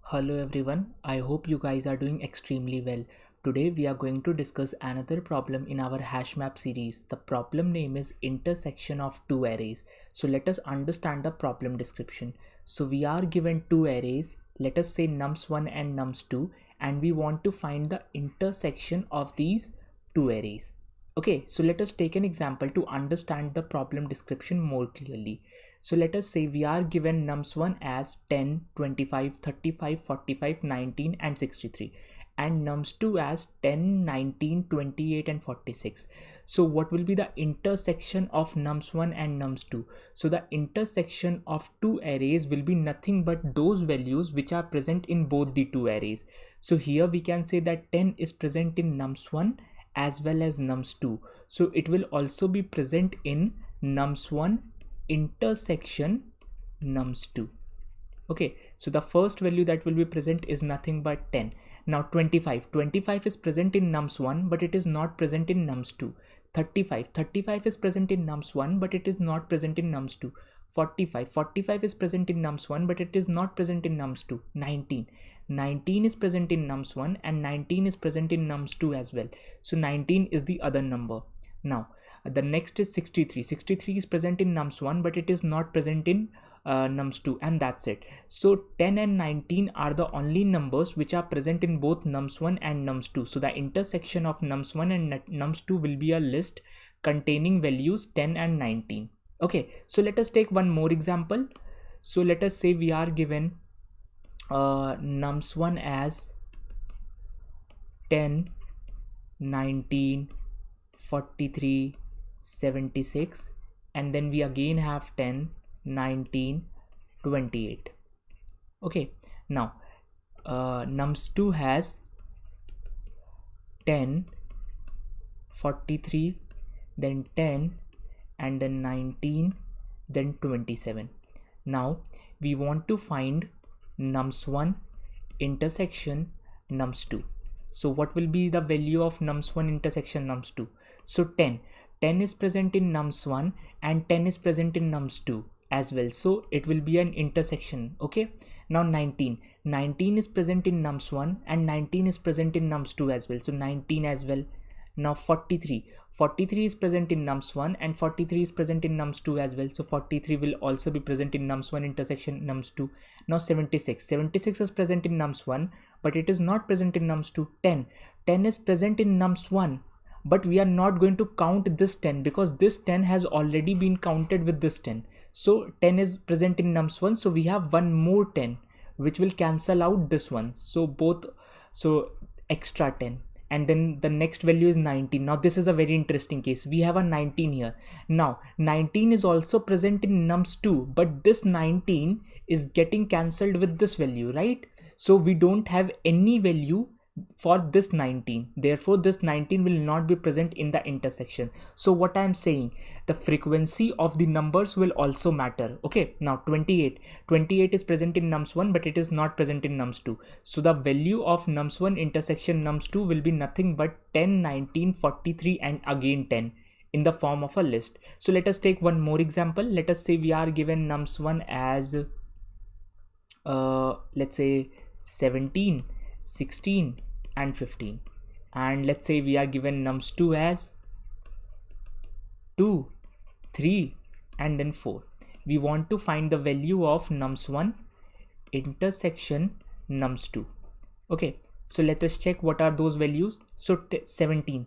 Hello everyone, I hope you guys are doing extremely well. Today we are going to discuss another problem in our HashMap series. The problem name is intersection of two arrays. So let us understand the problem description. So we are given two arrays, let us say nums1 and nums2, and we want to find the intersection of these two arrays. Okay, so let us take an example to understand the problem description more clearly. So let us say we are given nums1 as 10, 25, 35, 45, 19 and 63 and nums2 as 10, 19, 28 and 46. So what will be the intersection of nums1 and nums2? So the intersection of two arrays will be nothing but those values which are present in both the two arrays. So here we can say that 10 is present in nums1 as well as nums2. So it will also be present in nums1 intersection nums2. Okay, so the first value that will be present is nothing but 10. Now 25 is present in nums1 but it is not present in nums2. 35 is present in nums1 but it is not present in nums2. 45 is present in nums1 but it is not present in nums2. 19 is present in nums1 and 19 is present in nums2 as well. So 19 is the other number. Now the next is 63 is present in nums1 but it is not present in nums2, and that's it. So 10 and 19 are the only numbers which are present in both nums1 and nums2. So the intersection of nums1 and nums2 will be a list containing values 10 and 19. Okay, so let us take one more example. So let us say we are given nums1 as 10, 19, 43, 76, and then we again have 10, 19, 28. Okay, now nums2 has 10, 43, then 10, and then 19, then 27. Now we want to find nums1 intersection nums2. So what will be the value of nums1 intersection nums2? So 10 is present in nums1 and 10 is present in nums2 as well, so it will be an intersection. Okay, now 19 is present in nums1 and 19 is present in nums2 as well, so 19 as well. Now 43 is present in nums1 and 43 is present in nums2 as well, so 43 will also be present in nums1 intersection nums2. Now 76 is present in nums1 but it is not present in nums2. 10 is present in nums1 but we are not going to count this 10 because this 10 has already been counted with this 10. So 10 is present in nums1, so we have one more 10 which will cancel out this one, so extra 10, and then the next value is 19. Now this is a very interesting case. We have a 19 here. Now 19 is also present in nums2 but this 19 is getting cancelled with this value, right? So we don't have any value for this 19, therefore this 19 will not be present in the intersection. So what I am saying, the frequency of the numbers will also matter. Okay, now 28 is present in nums1 but it is not present in nums2, so the value of nums1 intersection nums2 will be nothing but 10, 19, 43 and again 10 in the form of a list. So let us take one more example. Let us say we are given nums1 as let's say 17, 16 and 15, and let's say we are given nums2 as 2, 3 and then 4. We want to find the value of nums1 intersection nums2. Okay, so let us check what are those values. So 17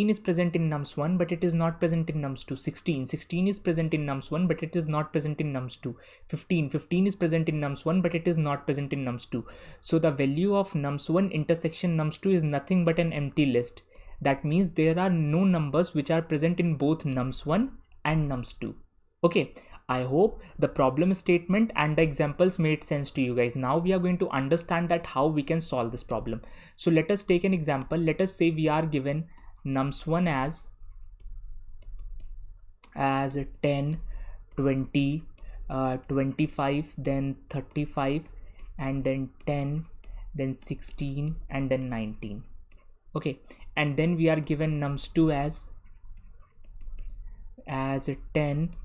is present in nums1 but it is not present in nums2. 16 is present in nums1 but it is not present in nums2. 15 is present in nums1 but it is not present in nums2. So the value of nums1 intersection nums2 is nothing but an empty list. That means there are no numbers which are present in both nums1 and nums2. Okay, I hope the problem statement and the examples made sense to you guys. Now we are going to understand that how we can solve this problem. So let us take an example. Let us say we are given nums1 as 10, 20, 25, then 35 and then 10, then 16 and then 19. Okay, and then we are given nums2 as 10,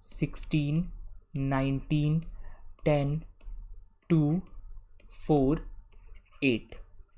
16, 19, 10, 2, 4, 8.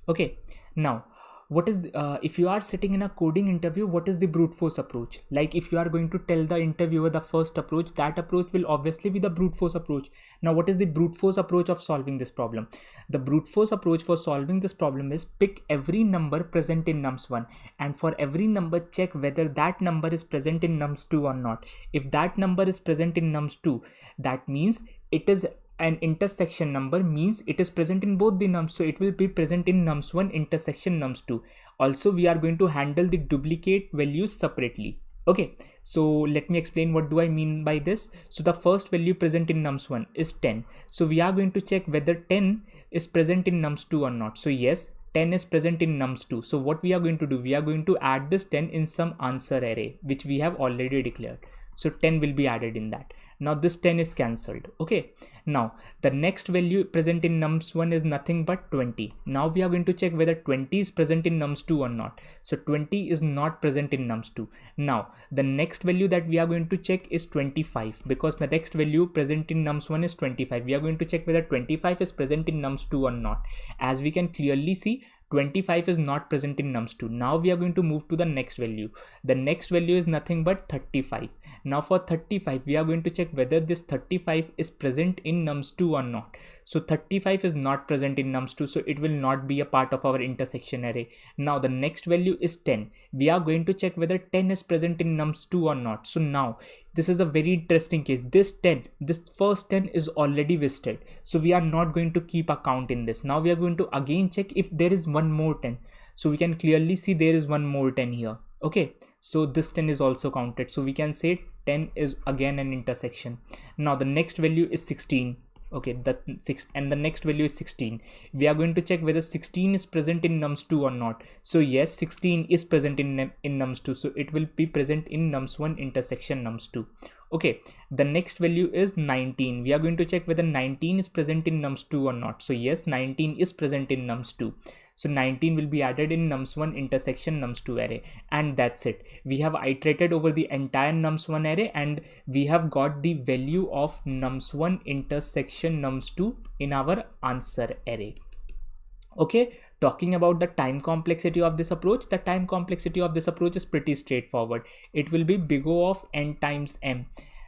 Okay, now what is if you are sitting in a coding interview, what is the brute force approach? Like if you are going to tell the interviewer the first approach, that approach will obviously be the brute force approach. Now what is the brute force approach of solving this problem? The brute force approach for solving this problem is pick every number present in nums1, and for every number check whether that number is present in nums2 or not. If that number is present in nums2, that means it is an intersection number, means it is present in both the nums, so it will be present in nums1 intersection nums2. Also we are going to handle the duplicate values separately. Okay, so let me explain what do I mean by this. So the first value present in nums1 is 10, so we are going to check whether 10 is present in nums2 or not. So yes, 10 is present in nums2. So what we are going to do, we are going to add this 10 in some answer array which we have already declared. So 10 will be added in that. Now this 10 is cancelled. Okay, now the next value present in nums1 is nothing but 20. Now we are going to check whether 20 is present in nums2 or not. So 20 is not present in nums2. Now the next value that we are going to check is 25, because the next value present in nums1 is 25. We are going to check whether 25 is present in nums2 or not. As we can clearly see, 25 is not present in nums2. Now we are going to move to the next value. The next value is nothing but 35. Now for 35, we are going to check whether this 35 is present in nums2 or not. So 35 is not present in nums2, so it will not be a part of our intersection array. Now the next value is 10. We are going to check whether 10 is present in nums2 or not. So now this is a very interesting case. This first 10 is already wasted, so we are not going to keep a count in this. Now we are going to again check if there is one more 10. So we can clearly see there is one more 10 here. Okay, so this 10 is also counted, so we can say 10 is again an intersection. Now the next value is 16. Okay, that 6, and the next value is 16. We are going to check whether 16 is present in nums2 or not. So yes, 16 is present in nums2, so it will be present in nums1 intersection nums2. Okay, the next value is 19. We are going to check whether 19 is present in nums2 or not. So yes, 19 is present in nums2. So 19 will be added in nums1 intersection nums2 array, and that's it. We have iterated over the entire nums1 array and we have got the value of nums1 intersection nums2 in our answer array. Okay, talking about the time complexity of this approach, the time complexity of this approach is pretty straightforward. It will be big O of n times m,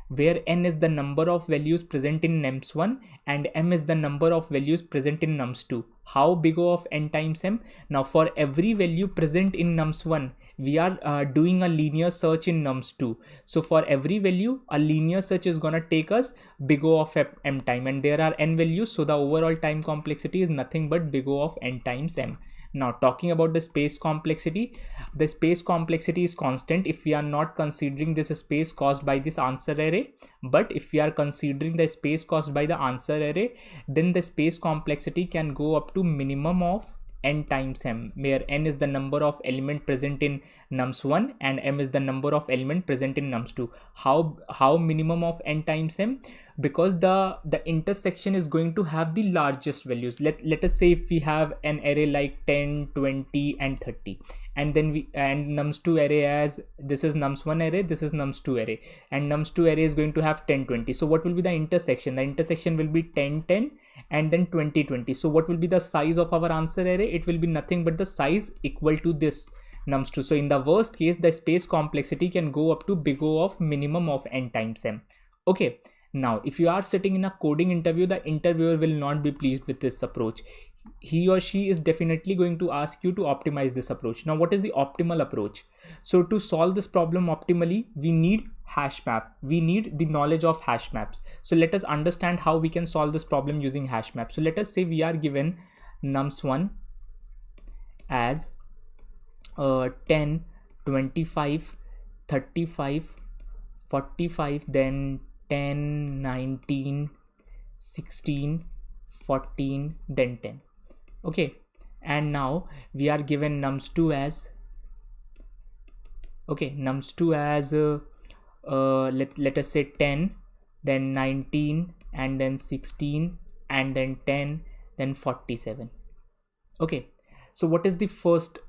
where n is the number of values present in nums1 and m is the number of values present in nums2. How big O of n times m? Now for every value present in nums1, we are doing a linear search in nums2. So for every value, a linear search is gonna take us big O of m time, and there are n values, so the overall time complexity is nothing but big O of n times m. Now talking about the space complexity, the space complexity is constant if we are not considering this space caused by this answer array. But if we are considering the space caused by the answer array, then the space complexity can go up to minimum of n times m, where n is the number of element present in nums1 and m is the number of element present in nums2. How minimum of n times m? Because the intersection is going to have the largest values. Let us say if we have an array like 10, 20 and 30, and then nums2 array, as this is nums1 array, this is nums2 array, and nums2 array is going to have 10, 20. So what will be the intersection? The intersection will be 10, 10 and then 20, 20. So what will be the size of our answer array? It will be nothing but the size equal to this nums2. So in the worst case, the space complexity can go up to big O of minimum of n times m. Okay, now if you are sitting in a coding interview, the interviewer will not be pleased with this approach. He or she is definitely going to ask you to optimize this approach. Now what is the optimal approach? So to solve this problem optimally, we need hash map. We need the knowledge of hash maps. So let us understand how we can solve this problem using hash map. So let us say we are given nums1 as 10, 25, 35, 45, then 10, 19, 16, 14, then 10. Okay, and now we are given nums2 as let us say 10, then 19 and then 16 and then 10, then 47. Okay, so what is the first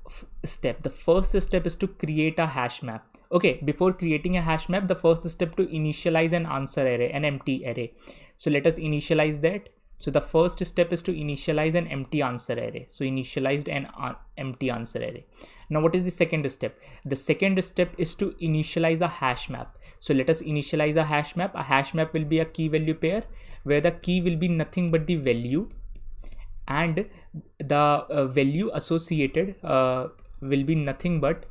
step? The first step is to create a hash map. Okay, before creating a hash map, the first step to initialize an answer array, an empty array. So let us initialize that. So the first step is to initialize an empty answer array. So initialized an empty answer array. Now what is the second step? The second step is to initialize a hash map. So let us initialize a hash map. A hash map will be a key value pair where the key will be nothing but the value, and the value associated will be nothing but,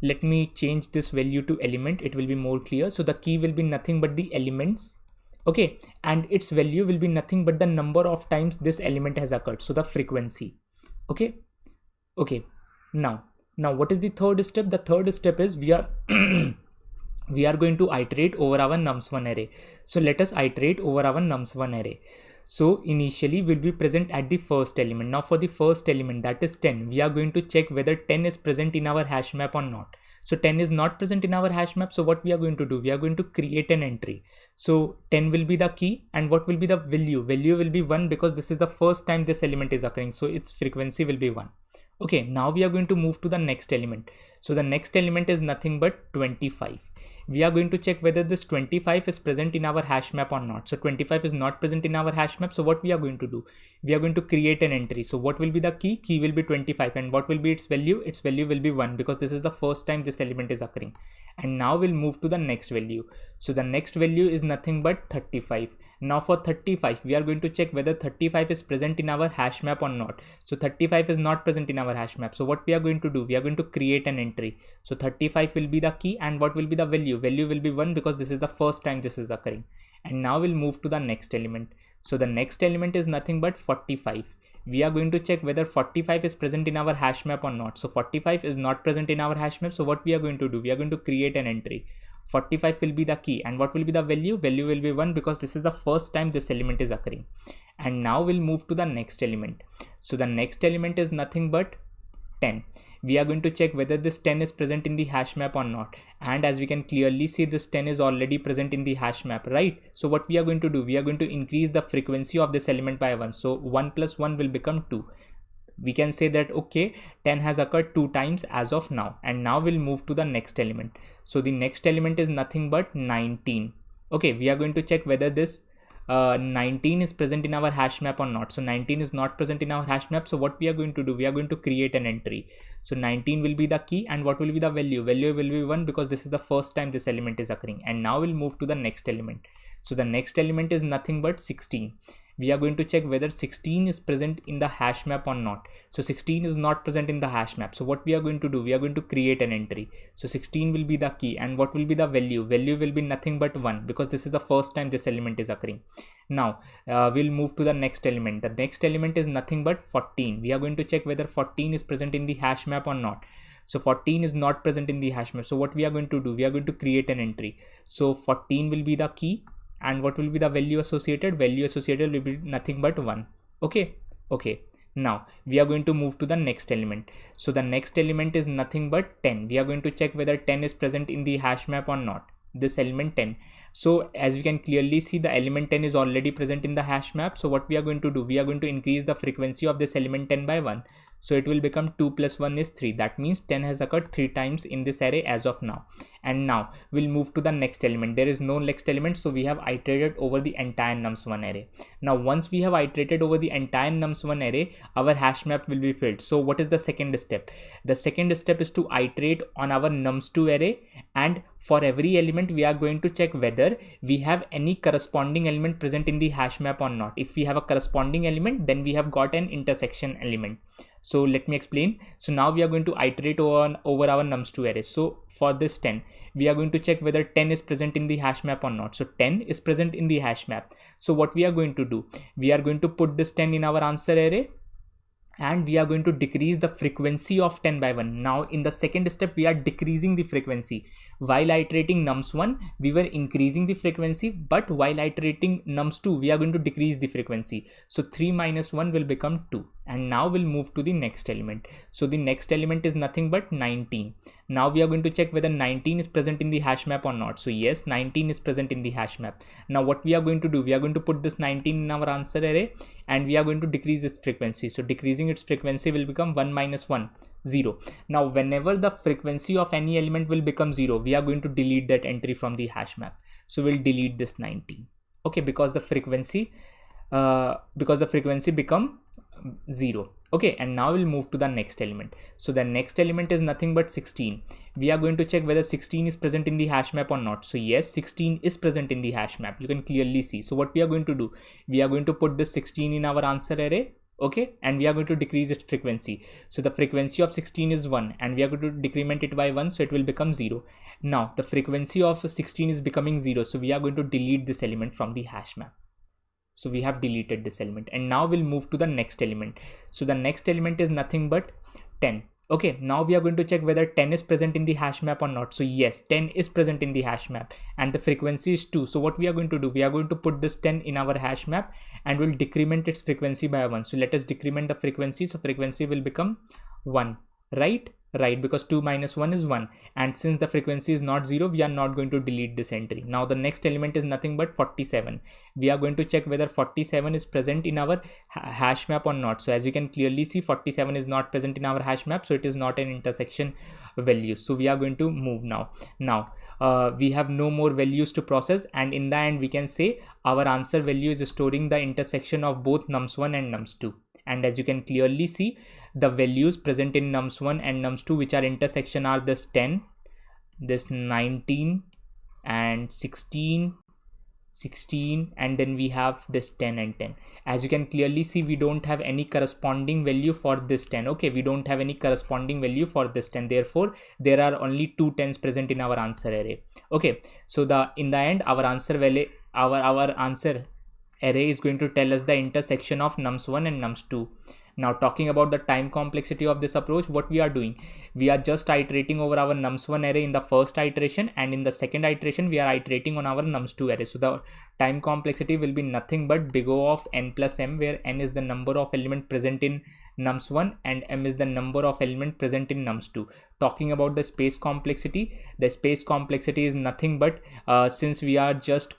let me change this value to element, it will be more clear. So the key will be nothing but the elements, okay, and its value will be nothing but the number of times this element has occurred, so the frequency. Okay, now what is the third step? The third step is we are we are going to iterate over our nums1 array. So let us iterate over our nums1 array. So initially will be present at the first element. Now for the first element, that is 10, we are going to check whether 10 is present in our hash map or not. So 10 is not present in our hash map. So what we are going to do? We are going to create an entry. So 10 will be the key, and what will be the value? Value will be 1 because this is the first time this element is occurring. So its frequency will be 1. Okay, now we are going to move to the next element. So the next element is nothing but 25. We are going to check whether this 25 is present in our hash map or not. So 25 is not present in our hash map. So what we are going to do? We are going to create an entry. So what will be the key? Key will be 25, and what will be its value? Its value will be 1 because this is the first time this element is occurring. And now we'll move to the next value. So the next value is nothing but 35. Now for 35, we are going to check whether 35 is present in our hash map or not. So 35 is not present in our hash map. So what we are going to do? We are going to create an entry. So 35 will be the key, and what will be the value? Value will be 1 because this is the first time this is occurring. And now we'll move to the next element. So the next element is nothing but 45. We are going to check whether 45 is present in our hash map or not. So 45 is not present in our hash map. So what we are going to do? We are going to create an entry. 45 will be the key, and what will be the value? Value will be 1 because this is the first time this element is occurring. And now we'll move to the next element. So the next element is nothing but 10. We are going to check whether this 10 is present in the hash map or not. And as we can clearly see, this 10 is already present in the hash map, right? So what we are going to do? We are going to increase the frequency of this element by 1. So 1 plus 1 will become 2. We can say that, okay, 10 has occurred 2 times as of now. And now we'll move to the next element. So the next element is nothing but 19. Okay, we are going to check whether this 19 is present in our hash map or not. So 19 is not present in our hash map. So what we are going to do? We are going to create an entry. So 19 will be the key, and what will be the value? Value will be 1 because this is the first time this element is occurring. And now we'll move to the next element. So the next element is nothing but 16. We are going to check whether 16 is present in the hash map or not. So 16 is not present in the hash map. So what we are going to do? We are going to create an entry. So 16 will be the key, and what will be the value? Value will be nothing but 1 because this is the first time this element is occurring. Now we'll move to the next element. The next element is nothing but 14. We are going to check whether 14 is present in the hash map or not. So 14 is not present in the hash map. So what we are going to do? We are going to create an entry. So 14 will be the key, and what will be the value associated? Value associated will be nothing but 1. Okay. Now we are going to move to the next element. So the next element is nothing but 10. We are going to check whether 10 is present in the hash map or not. This element 10. So as you can clearly see, the element 10 is already present in the hash map. So what we are going to do? We are going to increase the frequency of this element 10 by 1. So it will become 2 plus 1 is 3. That means 10 has occurred 3 times in this array as of now. And now we'll move to the next element. There is no next element, so we have iterated over the entire nums1 array. Now once we have iterated over the entire nums1 array, our hash map will be filled. So what is the second step? The second step is to iterate on our nums2 array, and for every element we are going to check whether we have any corresponding element present in the hash map or not. If we have a corresponding element, then we have got an intersection element. So let me explain. So now we are going to iterate over our nums2 array. So for this 10, we are going to check whether 10 is present in the hash map or not. So 10 is present in the hash map. So what we are going to do? We are going to put this 10 in our answer array, and we are going to decrease the frequency of 10 by 1. Now in the second step, we are decreasing the frequency. While iterating nums1, we were increasing the frequency, but while iterating nums2, we are going to decrease the frequency. So 3 minus 1 will become 2. And now we'll move to the next element. So the next element is nothing but 19. Now we are going to check whether 19 is present in the hash map or not. So yes, 19 is present in the hash map. Now what we are going to do? We are going to put this 19 in our answer array, and we are going to decrease its frequency. So decreasing its frequency will become 1 minus 1, 0. Now whenever the frequency of any element will become 0, we are going to delete that entry from the hash map. So we'll delete this 19. Okay, because the frequency because the frequency become 0. Okay, and now we'll move to the next element. So the next element is nothing but 16. We are going to check whether 16 is present in the hash map or not. So yes, 16 is present in the hash map. You can clearly see. So what we are going to do, we are going to put this 16 in our answer array. Okay, and we are going to decrease its frequency. So the frequency of 16 is 1, and we are going to decrement it by 1, so it will become 0. Now the frequency of 16 is becoming 0, so we are going to delete this element from the hash map. So we have deleted this element, and now we'll move to the next element. So the next element is nothing but 10. Okay, now we are going to check whether 10 is present in the hash map or not. So yes, 10 is present in the hash map, and the frequency is 2. So what we are going to do, we are going to put this 10 in our hash map, and we'll decrement its frequency by 1. So let us decrement the frequency. So frequency will become 1, right? Right, because 2 minus 1 is 1, and since the frequency is not 0, we are not going to delete this entry. Now the next element is nothing but 47. We are going to check whether 47 is present in our hash map or not. So as you can clearly see, 47 is not present in our hash map, so it is not an intersection value. So we are going to move now. We have no more values to process, and in the end we can say our answer value is storing the intersection of both nums1 and nums2. And as you can clearly see, the values present in nums1 and nums2 which are intersection are this 10, this 19, and 16, and then we have this 10 and 10. As you can clearly see, we don't have any corresponding value for this 10. Okay, we don't have any corresponding value for this 10, therefore there are only 2 10s present in our answer array. Okay, so in the end our answer value, our answer array is going to tell us the intersection of nums1 and nums2. Now talking about the time complexity of this approach, what we are doing, we are just iterating over our nums1 array in the first iteration, and in the second iteration we are iterating on our nums2 array. So the time complexity will be nothing but big O of n plus m, where n is the number of element present in nums1 and m is the number of element present in nums2. Talking about the space complexity, the space complexity is nothing but since we are just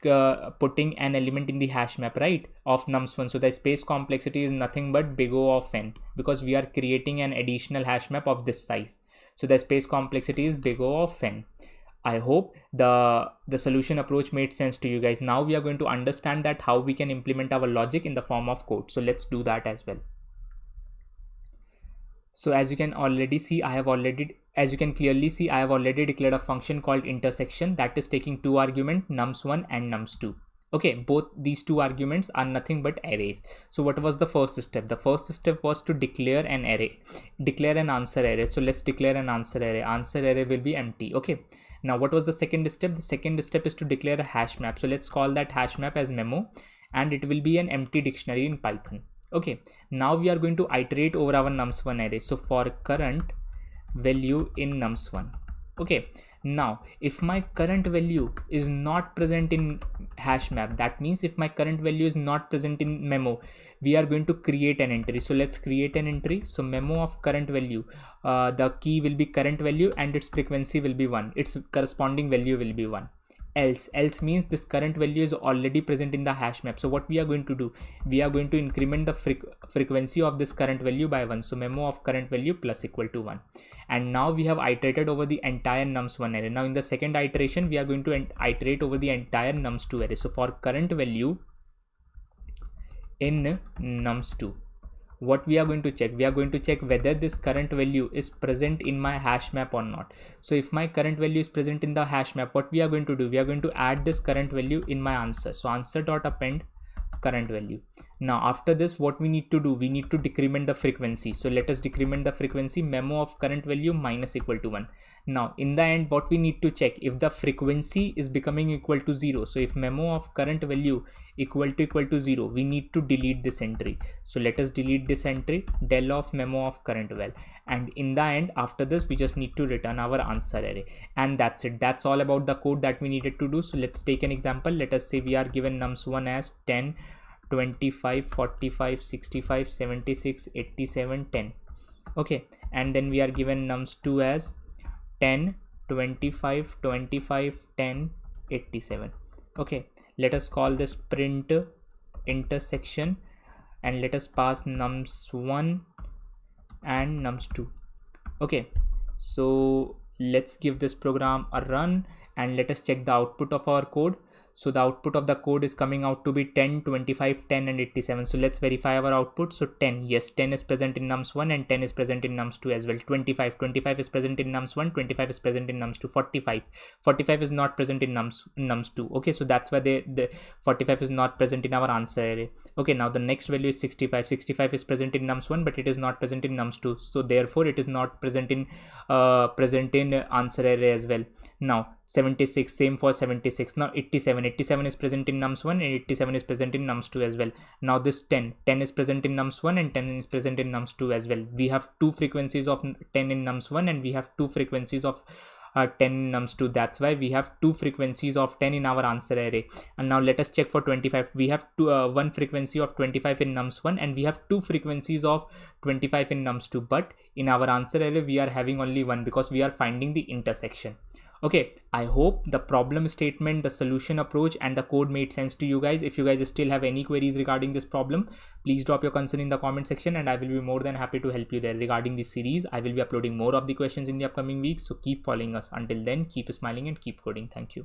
putting an element in the hash map, right, of nums1, so the space complexity is nothing but big O of n, because we are creating an additional hash map of this size. So the space complexity is big O of n. I hope the solution approach made sense to you guys. Now we are going to understand that how we can implement our logic in the form of code. So let's do that as well. So as you can clearly see, I have already declared a function called intersection that is taking 2 arguments, nums1 and nums2. Okay, both these 2 arguments are nothing but arrays. So what was the first step? The first step was to declare an answer array. So let's declare an answer array. Answer array will be empty. Okay, now what was the second step? The second step is to declare a hash map. So let's call that hash map as memo, and it will be an empty dictionary in Python. Okay, now we are going to iterate over our nums1 array. So for current value in nums1. Okay, now if my current value is not present in hash map, that means if my current value is not present in memo, we are going to create an entry. So let's create an entry. So memo of current value, the key will be current value and its frequency will be 1, its corresponding value will be 1. Else means this current value is already present in the hash map. So what we are going to do, we are going to increment the frequency of this current value by 1. So memo of current value plus equal to 1. And now we have iterated over the entire nums1 array. Now in the second iteration, we are going to iterate over the entire nums2 array. So for current value in nums2, what we are going to check, we are going to check whether this current value is present in my hash map or not. So if my current value is present in the hash map, what we are going to do, we are going to add this current value in my answer. So answer dot append current value. Now after this, what we need to do, we need to decrement the frequency. So let us decrement the frequency, memo of current value minus equal to 1. Now in the end, what we need to check, if the frequency is becoming equal to 0, so if memo of current value equal to 0, we need to delete this entry. So let us delete this entry, del of memo of current val, and in the end, after this, we just need to return our answer array, and that's it. That's all about the code that we needed to do. So let's take an example. Let us say we are given nums1 as 10, 25, 45, 65, 76, 87, 10. Okay, and then we are given nums2 as 10, 25, 25, 10, 87. Okay, let us call this print intersection, and let us pass nums1 and nums2. Okay, so let's give this program a run and let us check the output of our code. So the output of the code is coming out to be 10, 25, 10 and 87. So let's verify our output. So 10, yes, 10 is present in nums1 and 10 is present in nums2 as well. 25 is present in nums1, 25 is present in nums2. 45 is not present in nums2. Okay, so that's why the 45 is not present in our answer array. Okay, now the next value is 65 is present in nums1 but it is not present in nums2, so therefore it is not present in answer array as well. Now 76, same for 76. Now 87 is present in nums1 and 87 is present in nums2 as well. Now this 10 is present in nums1 and 10 is present in nums2 as well. We have two frequencies of 10 in nums1 and we have two frequencies of 10 in nums2. That's why we have two frequencies of 10 in our answer array. And now let us check for 25. We have one frequency of 25 in nums1 and we have two frequencies of 25 in nums2, but in our answer array we are having only one because we are finding the intersection. Okay, I hope the problem statement, the solution approach and the code made sense to you guys. If you guys still have any queries regarding this problem, please drop your concern in the comment section and I will be more than happy to help you there. Regarding this series, I will be uploading more of the questions in the upcoming weeks, so keep following us. Until then, keep smiling and keep coding. Thank you.